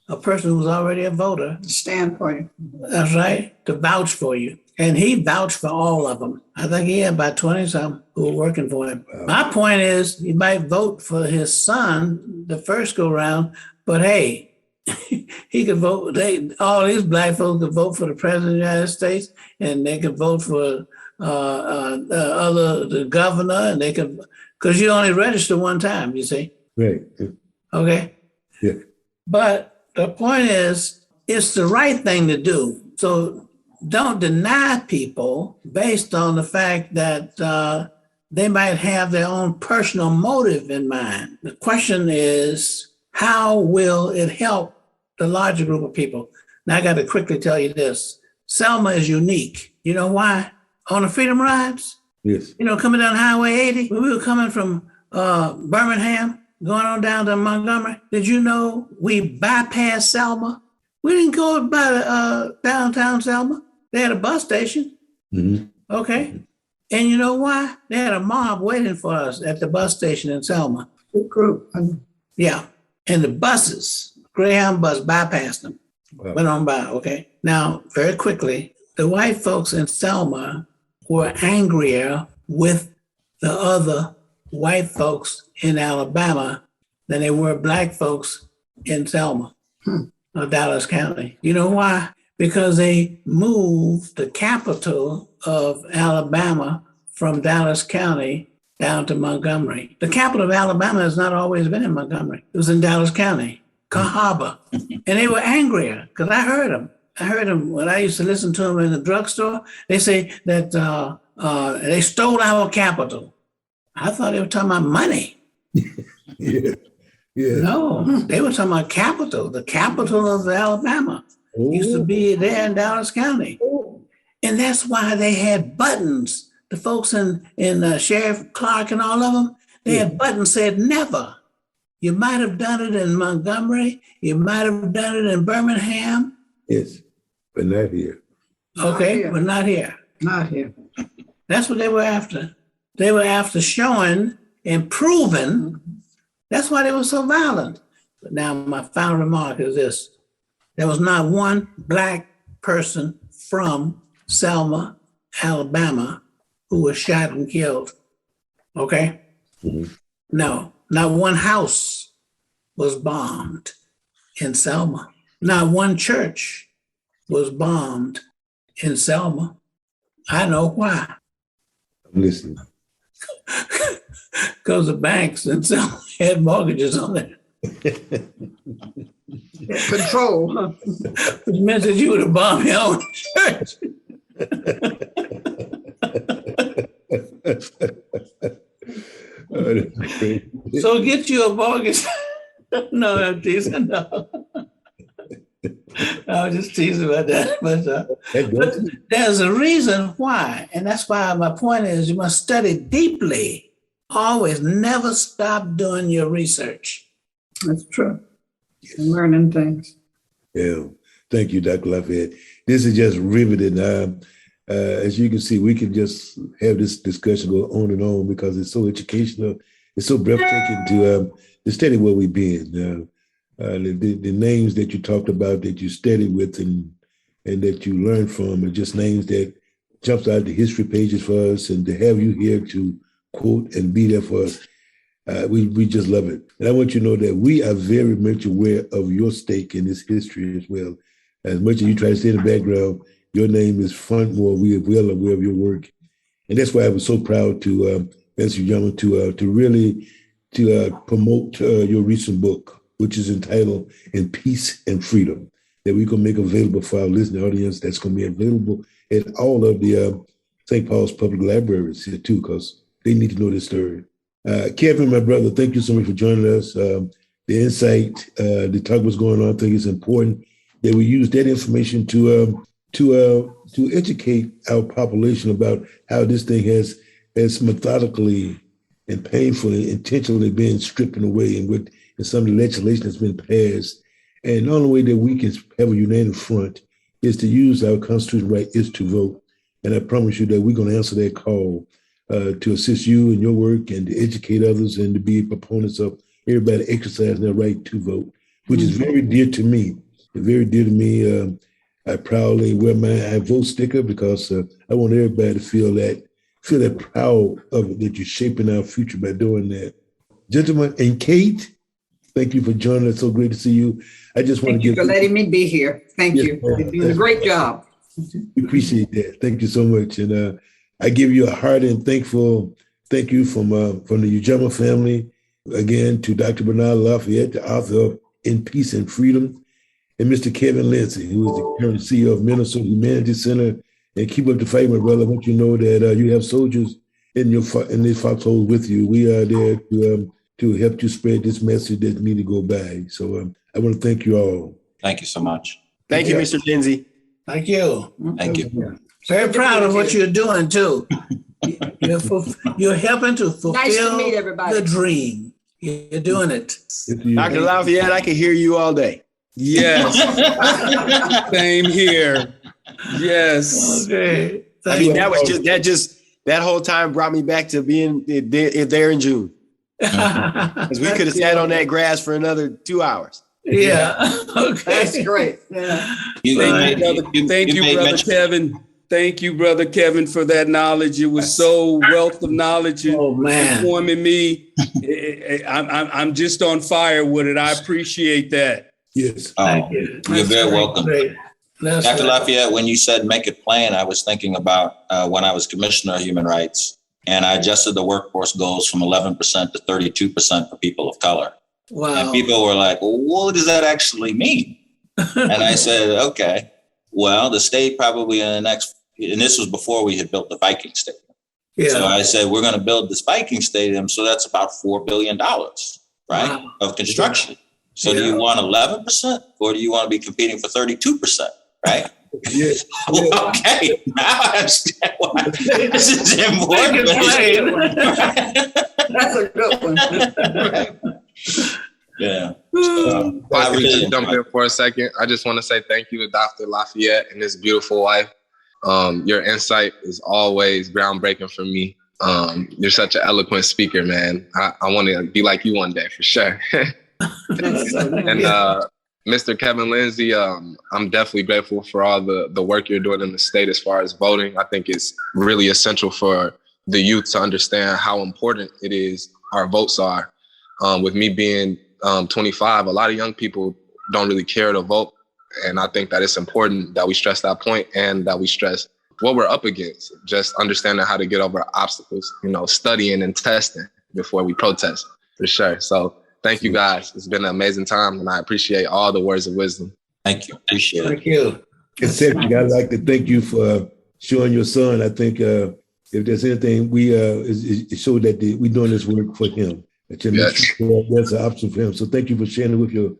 a person who was already a voter, to stand for you. That's right, to vouch for you. And he vouched for all of them. I think he had about 20-some who were working for him. Wow. My point is, he might vote for his son the first go round, but hey, he could vote. All these Black folks could vote for the president of the United States, and they could vote for the governor, and they could, because you only register one time, you see. Right. Okay. Yeah. But the point is, it's the right thing to do. So don't deny people based on the fact that they might have their own personal motive in mind. The question is, how will it help the larger group of people? Now, I got to quickly tell you this. Selma is unique. You know why? On the Freedom Rides? Yes. Coming down Highway 80, when we were coming from Birmingham, going on down to Montgomery, did you know we bypassed Selma? We didn't go by downtown Selma. They had a bus station. Mm-hmm. Okay. And you know why? They had a mob waiting for us at the bus station in Selma. Big group. Yeah. And the buses, Greyhound bus, bypassed them. Wow. Went on by, okay? Now, very quickly, the white folks in Selma were angrier with the other white folks in Alabama than they were Black folks in Selma, or Dallas County. You know why? Because they moved the capital of Alabama from Dallas County down to Montgomery. The capital of Alabama has not always been in Montgomery. It was in Dallas County, Cahaba. And they were angrier because I heard them. When I used to listen to them in the drugstore. They say that they stole our capital. I thought they were talking about money. Yeah. No, they were talking about capital, the capital of Alabama. Ooh. Used to be there in Dallas County. Ooh. And that's why they had buttons. The folks in Sheriff Clark and all of them, they had buttons said never. You might have done it in Montgomery. You might have done it in Birmingham. Yes, but not here. Okay, but not here. Not here. That's what they were after. They were after showing and proving. That's why they were so violent. But now my final remark is this. There was not one Black person from Selma, Alabama, who was shot and killed. Okay? Mm-hmm. No, not one house was bombed in Selma. Not one church was bombed in Selma. I know why. I'm listening. Because the banks in Selma had mortgages on it. Control, huh? Which meant that you would have bombed your own church. So get you a mortgage. No, I'm teasing. No. I was just teasing about that. But there's a reason why. And that's why my point is you must study deeply. Always never stop doing your research. That's true. And learning things. Yeah. Thank you, Dr. Lafayette. This is just riveting. As you can see, we can just have this discussion go on and on because it's so educational. It's so breathtaking to study where we've been. The names that you talked about that you studied with and that you learned from are just names that jumps out the history pages for us, and to have you here to quote and be there for us, we just love it. And I want you to know that we are very much aware of your stake in this history as well. As much as you try to stay in the background, your name is front more. We are well aware of your work. And that's why I was so proud to, Mr. Ujamaa, to really promote your recent book, which is entitled In Peace and Freedom, that we can make available for our listening audience. That's going to be available at all of the St. Paul's public libraries here too, because they need to know this story. Kevin, my brother, thank you so much for joining us. The insight, the talk was going on, I think it's important that we use that information to educate our population about how this thing has methodically and painfully, intentionally been stripped away, and some of the legislation that's been passed. And the only way that we can have a united front is to use our constitutional right is to vote. And I promise you that we're going to answer that call to assist you in your work and to educate others and to be proponents of everybody exercising their right to vote, which is very dear to me. Very dear to me. I proudly wear my I vote sticker because I want everybody to feel that proud of it, that you're shaping our future by doing that. Gentlemen, and Kate, thank you for joining us. So great to see you. I just want to give you for letting me be here. Thank you. You're doing a great job. We appreciate that. Thank you so much. And I give you a hearty and thank you from the Ujamaa family. Again, to Dr. Darnell Lafayette, the author of In Peace and Freedom, and Mr. Kevin Lindsey, who is the current CEO of MN Humanities Center. And keep up the fight, my brother. I want you to know that you have soldiers in this foxhole with you. We are there to help you spread this message that need to go by. So I want to thank you all. Thank you so much. Thank you, Mr. Lindsey. Thank you. Thank you. Very proud of what you're doing too. You're helping to fulfill Nice to meet everybody. the dream. You're doing it. Dr. Lafayette, I can hear you all day. Yes. Same here. Yes. Okay. I mean, that whole time brought me back to being there in June. Because we could have sat on that grass for another 2 hours. Yeah. Okay. That's great. Yeah. Thank you, Brother Kevin. Thank you, Brother Kevin, for that knowledge. It was so wealth of knowledge informing me. I'm just on fire with it. I appreciate that. Yes. Thank you. You're very welcome. Great. Dr. Lafayette, when you said make it plain, I was thinking about when I was Commissioner of Human Rights, and I adjusted the workforce goals from 11% to 32% for people of color. Wow. And people were like, well, what does that actually mean? And I said, okay, well, the state probably in the next, and this was before we had built the Viking Stadium. Yeah. So I said, we're going to build this Viking Stadium. So that's about $4 billion, right, of construction. So do you want 11% or do you want to be competing for 32%, right? Yes. Well, okay, now I understand why this is important. That's a good one. Yeah. If I could just jump in for a second, I just want to say thank you to Dr. Lafayette and his beautiful wife. Your insight is always groundbreaking for me. You're such an eloquent speaker, man. I want to be like you one day for sure. And Mr. Kevin Lindsey, I'm definitely grateful for all the work you're doing in the state as far as voting. I think it's really essential for the youth to understand how important it is our votes are. With me being 25, a lot of young people don't really care to vote. And I think that it's important that we stress that point and that we stress what we're up against, just understanding how to get over obstacles, studying and testing before we protest, for sure. So Thank you, guys. It's been an amazing time, and I appreciate all the words of wisdom. Thank you. Appreciate it. Thank you. And Cedric, I'd like to thank you for showing your son. I think if there's anything, it showed that we're doing this work for him. Yes. That's an option for him. So thank you for sharing it with your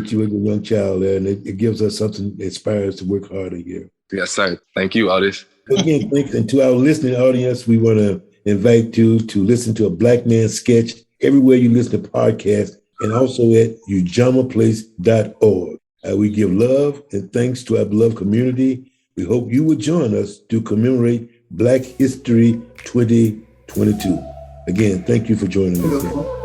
young child, and it gives us something that inspires us to work harder here. Yes, sir. Thank you, Otis. Again, thanks. And to our listening audience, we want to invite you to listen to a Black Man sketch everywhere you listen to podcasts, and also at ujamaaplace.org. We give love and thanks to our beloved community. We hope you will join us to commemorate Black History 2022. Again, thank you for joining us.